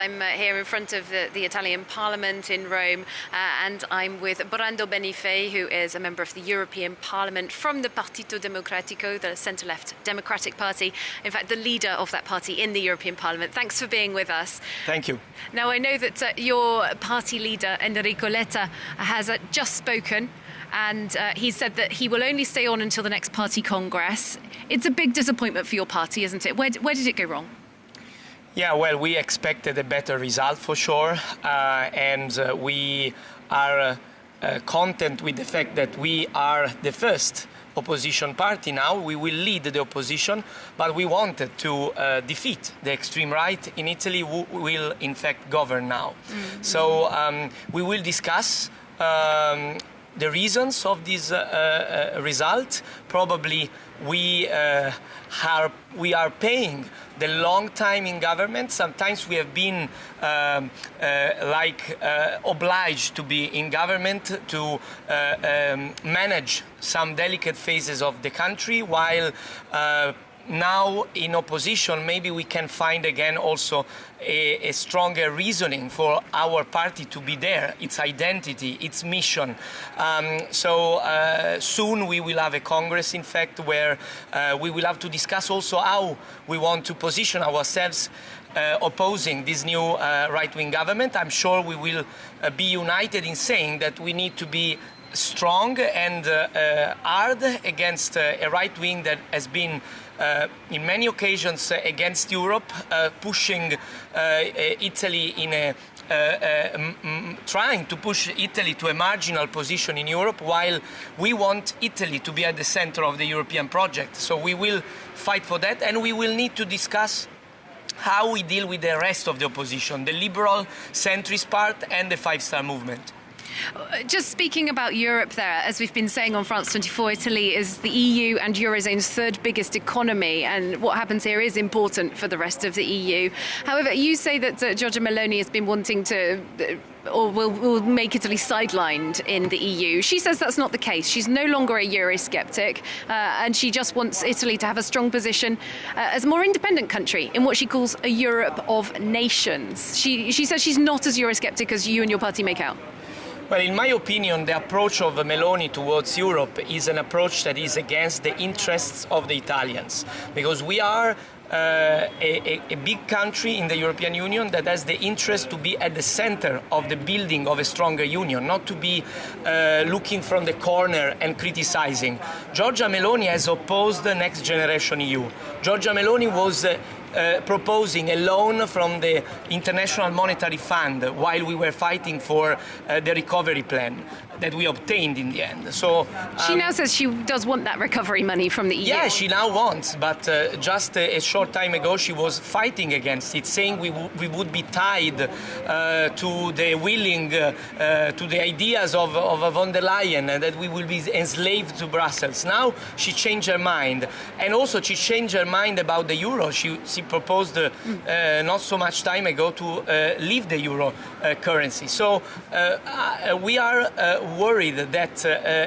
I'm here in front of the Italian Parliament in Rome, and I'm with Brando Benifei, who is a member of the European Parliament from the Partito Democratico, the centre-left Democratic Party, in fact the leader of that party in the European Parliament. Thanks for being with us. Thank you. Now I know that your party leader, Enrico Letta, has just spoken, and he said that he will only stay on until the next party congress. It's a big disappointment for your party, isn't it? Where did it go wrong? Yeah, well, we expected a better result for sure, and we are content with the fact that we are the first opposition party now. We will lead the opposition, but we wanted to defeat the extreme right in Italy, who will in fact govern now. Mm-hmm. So we will discuss the reasons of this result. Probably we are paying the long time in government. Sometimes we have been obliged to be in government to manage some delicate phases of the country, while now in opposition maybe we can find again also a stronger reasoning for our party to be there, its identity, its mission. Soon we will have a Congress, in fact, where we will have to discuss also how we want to position ourselves opposing this new right-wing government. I'm sure we will be united in saying that we need to be strong and hard against a right wing that has been in many occasions against Europe, pushing Italy in a trying to push Italy to a marginal position in Europe, while we want Italy to be at the center of the European project. So we will fight for that, and we will need to discuss how we deal with the rest of the opposition, the liberal centrist part and the five-star movement. Just speaking about Europe there, as we've been saying on France 24, Italy is the EU and Eurozone's third biggest economy, and what happens here is important for the rest of the EU. However, you say that Giorgia Meloni has been wanting to, or will make Italy sidelined in the EU. She says that's not the case. She's no longer a Eurosceptic, and she just wants Italy to have a strong position as a more independent country in what she calls a Europe of nations. She says she's not as Eurosceptic as you and your party make out. Well, in my opinion, the approach of Meloni towards Europe is an approach that is against the interests of the Italians, because we are a big country in the European Union that has the interest to be at the center of the building of a stronger union, not to be looking from the corner and criticizing. Giorgia Meloni has opposed the Next Generation EU. Giorgia Meloni was proposing a loan from the International Monetary Fund while we were fighting for the recovery plan that we obtained in the end. So she now says she does want that recovery money from the EU. Yeah, she now wants, but just a short time ago she was fighting against it, saying we would be tied to the to the ideas of von der Leyen, and that we will be enslaved to Brussels. Now she changed her mind, and also she changed her mind about the euro. She proposed not so much time ago to leave the euro currency. So we are worried that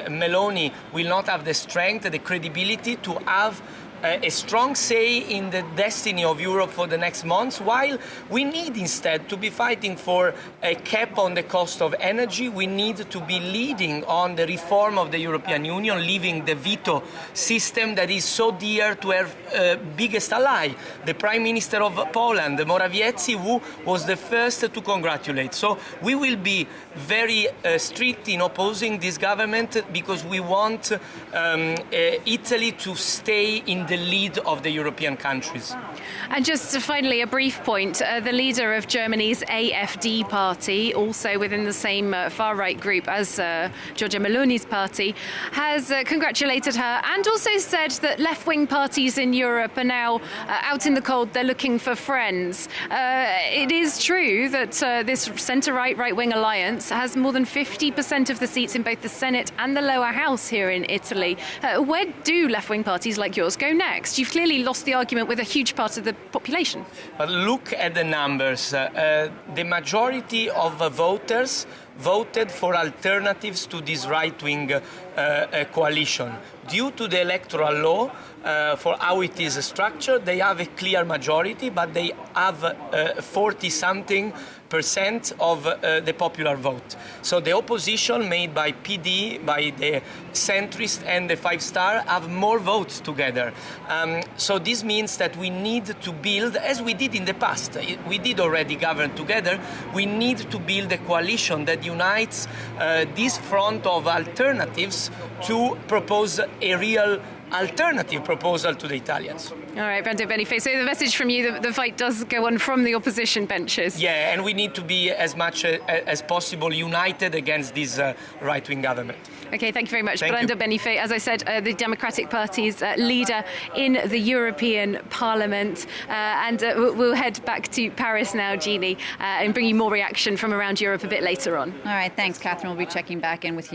Meloni will not have the strength, the credibility to have a strong say in the destiny of Europe for the next months, while we need instead to be fighting for a cap on the cost of energy. We need to be leading on the reform of the European Union, leaving the veto system that is so dear to her biggest ally, the Prime Minister of Poland, Morawiecki, who was the first to congratulate. So we will be very strict in opposing this government, because we want Italy to stay in the lead of the European countries. And just finally, a brief point. The leader of Germany's AfD party, also within the same far-right group as Giorgia Meloni's party, has congratulated her and also said that left-wing parties in Europe are now out in the cold. They're looking for friends. It is true that this centre-right, right-wing alliance has more than 50% of the seats in both the Senate and the lower house here in Italy. Where do left-wing parties like yours go next? You've clearly lost the argument with a huge part of the population. But look at the numbers. The majority of voters voted for alternatives to this right-wing coalition. Due to the electoral law, for how it is structured, they have a clear majority, but they have 40-something% of the popular vote. So the opposition made by PD, by the centrist and the Five Star have more votes together. So this means that we need to build, as we did in the past, we did already govern together, we need to build a coalition that unites this front of alternatives to propose a real alternative proposal to the Italians. All right, Brando Benifei. So the message from you, the fight does go on from the opposition benches. Yeah, and we need to be as much as possible united against this right-wing government. Okay, thank you very much. Thank Brando you. Benifei, as I said, the Democratic Party's leader in the European Parliament. And we'll head back to Paris now, Jeannie, and bring you more reaction from around Europe a bit later on. All right, thanks, Catherine. We'll be checking back in with you.